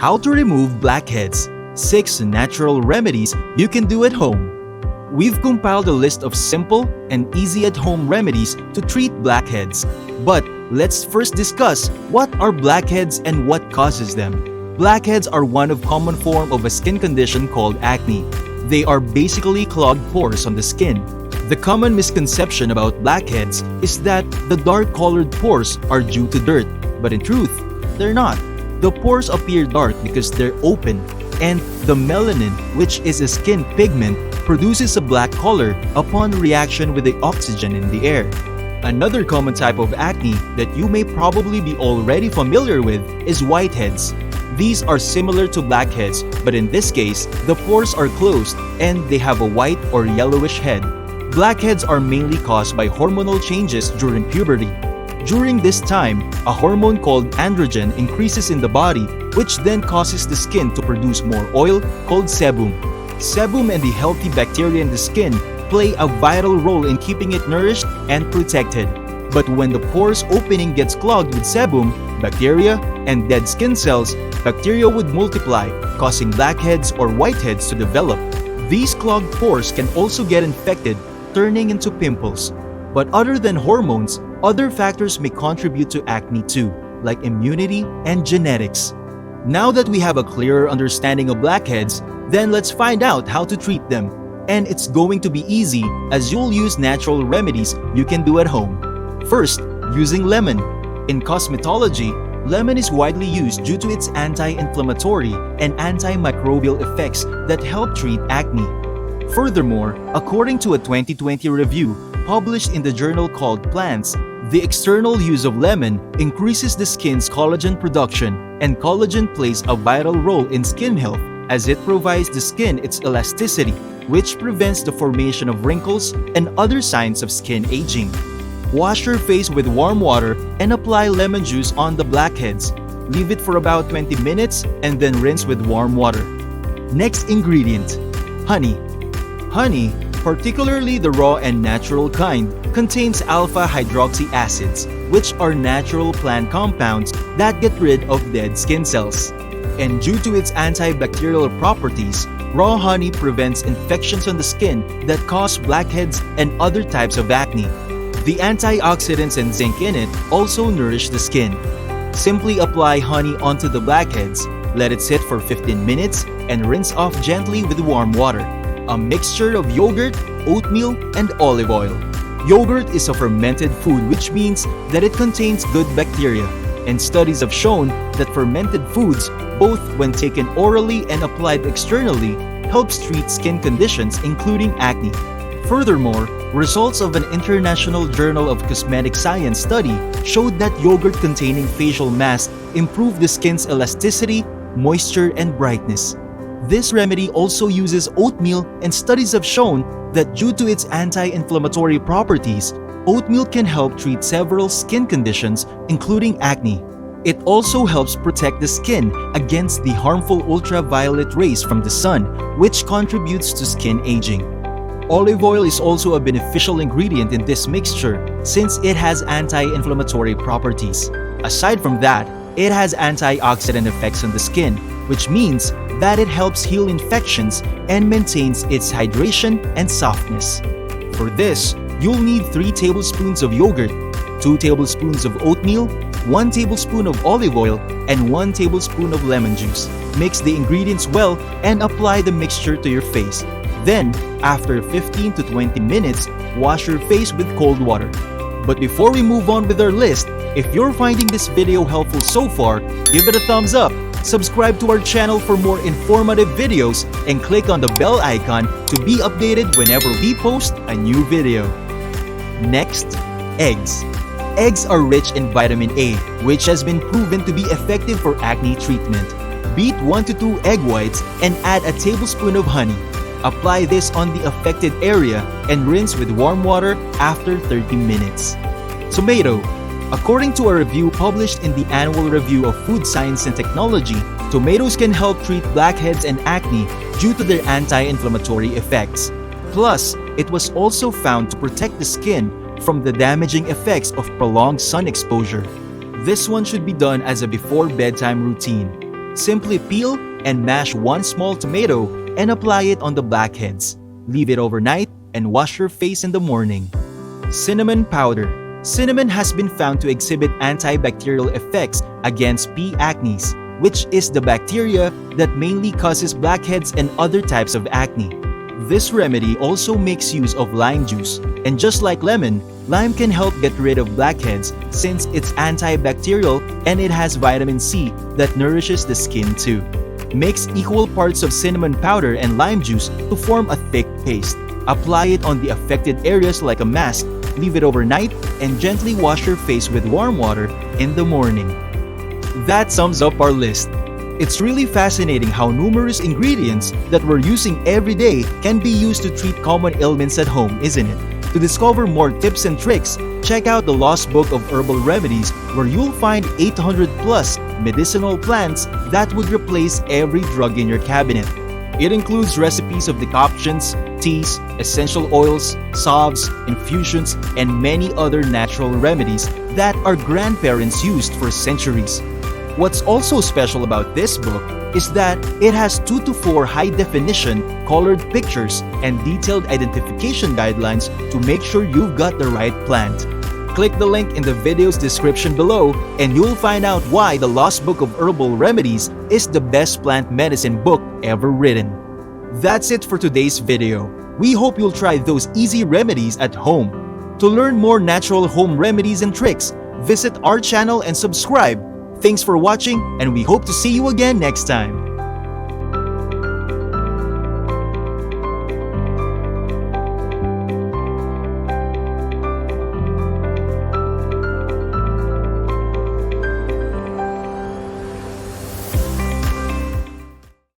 How to remove blackheads. 6 natural remedies you can do at home. We've compiled a list of simple and easy at-home remedies to treat blackheads. But let's first discuss what are blackheads and what causes them. Blackheads are one of common form of a skin condition called acne. They are basically clogged pores on the skin. The common misconception about blackheads is that the dark-colored pores are due to dirt, but in truth, they're not. The pores appear dark because they're open, and the melanin, which is a skin pigment, produces a black color upon reaction with the oxygen in the air. Another common type of acne that you may probably be already familiar with is whiteheads. These are similar to blackheads, but in this case, the pores are closed and they have a white or yellowish head. Blackheads are mainly caused by hormonal changes during puberty. During this time, a hormone called androgen increases in the body, which then causes the skin to produce more oil called sebum. Sebum and the healthy bacteria in the skin play a vital role in keeping it nourished and protected. But when the pores opening gets clogged with sebum, bacteria, and dead skin cells, bacteria would multiply, causing blackheads or whiteheads to develop. These clogged pores can also get infected, turning into pimples. But other than hormones, other factors may contribute to acne too, like immunity and genetics. Now that we have a clearer understanding of blackheads, then let's find out how to treat them. And it's going to be easy as you'll use natural remedies you can do at home. First, using lemon. In cosmetology, lemon is widely used due to its anti-inflammatory and antimicrobial effects that help treat acne. Furthermore, according to a 2020 review published in the journal called Plants, the external use of lemon increases the skin's collagen production, and collagen plays a vital role in skin health as it provides the skin its elasticity, which prevents the formation of wrinkles and other signs of skin aging. Wash your face with warm water and apply lemon juice on the blackheads. Leave it for about 20 minutes and then rinse with warm water. Next ingredient, honey. Honey, particularly the raw and natural kind, contains alpha-hydroxy acids, which are natural plant compounds that get rid of dead skin cells. And due to its antibacterial properties, raw honey prevents infections on the skin that cause blackheads and other types of acne. The antioxidants and zinc in it also nourish the skin. Simply apply honey onto the blackheads, let it sit for 15 minutes, and rinse off gently with warm water. A mixture of yogurt, oatmeal, and olive oil. Yogurt is a fermented food, which means that it contains good bacteria, and studies have shown that fermented foods, both when taken orally and applied externally, helps treat skin conditions including acne. Furthermore, results of an International Journal of Cosmetic Science study showed that yogurt containing facial mask improved the skin's elasticity, moisture, and brightness. This remedy also uses oatmeal, and studies have shown that due to its anti-inflammatory properties, oatmeal can help treat several skin conditions including acne. It also helps protect the skin against the harmful ultraviolet rays from the sun, which contributes to skin aging. Olive oil is also a beneficial ingredient in this mixture since it has anti-inflammatory properties. Aside from that, it has antioxidant effects on the skin, which means that it helps heal infections and maintains its hydration and softness. For this, you'll need 3 tablespoons of yogurt, 2 tablespoons of oatmeal, 1 tablespoon of olive oil, and 1 tablespoon of lemon juice. Mix the ingredients well and apply the mixture to your face. Then, after 15 to 20 minutes, wash your face with cold water. But before we move on with our list, if you're finding this video helpful so far, give it a thumbs up, subscribe to our channel for more informative videos, and click on the bell icon to be updated whenever we post a new video. Next, eggs. Eggs are rich in vitamin A, which has been proven to be effective for acne treatment. Beat 1 to 2 egg whites and add a tablespoon of honey. Apply this on the affected area and rinse with warm water after 30 minutes. Tomato. According to a review published in the Annual Review of Food Science and Technology, tomatoes can help treat blackheads and acne due to their anti-inflammatory effects. Plus, it was also found to protect the skin from the damaging effects of prolonged sun exposure. This one should be done as a before bedtime routine. Simply peel and mash one small tomato and apply it on the blackheads. Leave it overnight and wash your face in the morning. Cinnamon powder. Cinnamon has been found to exhibit antibacterial effects against P. acnes, which is the bacteria that mainly causes blackheads and other types of acne. This remedy also makes use of lime juice, and just like lemon, lime can help get rid of blackheads since it's antibacterial and it has vitamin C that nourishes the skin too. Mix equal parts of cinnamon powder and lime juice to form a thick paste. Apply it on the affected areas like a mask, leave it overnight, and gently wash your face with warm water in the morning. That sums up our list. It's really fascinating how numerous ingredients that we're using every day can be used to treat common ailments at home, isn't it? To discover more tips and tricks, check out the Lost Book of Herbal Remedies, where you'll find 800 plus medicinal plants that would replace every drug in your cabinet. It includes recipes of decoctions, teas, essential oils, salves, infusions, and many other natural remedies that our grandparents used for centuries. What's also special about this book is that it has 2 to 4 high-definition colored pictures and detailed identification guidelines to make sure you've got the right plant. Click the link in the video's description below and you'll find out why the Lost Book of Herbal Remedies is the best plant medicine book ever written. That's it for today's video. We hope you'll try those easy remedies at home. To learn more natural home remedies and tricks, visit our channel and subscribe. Thanks for watching, and we hope to see you again next time.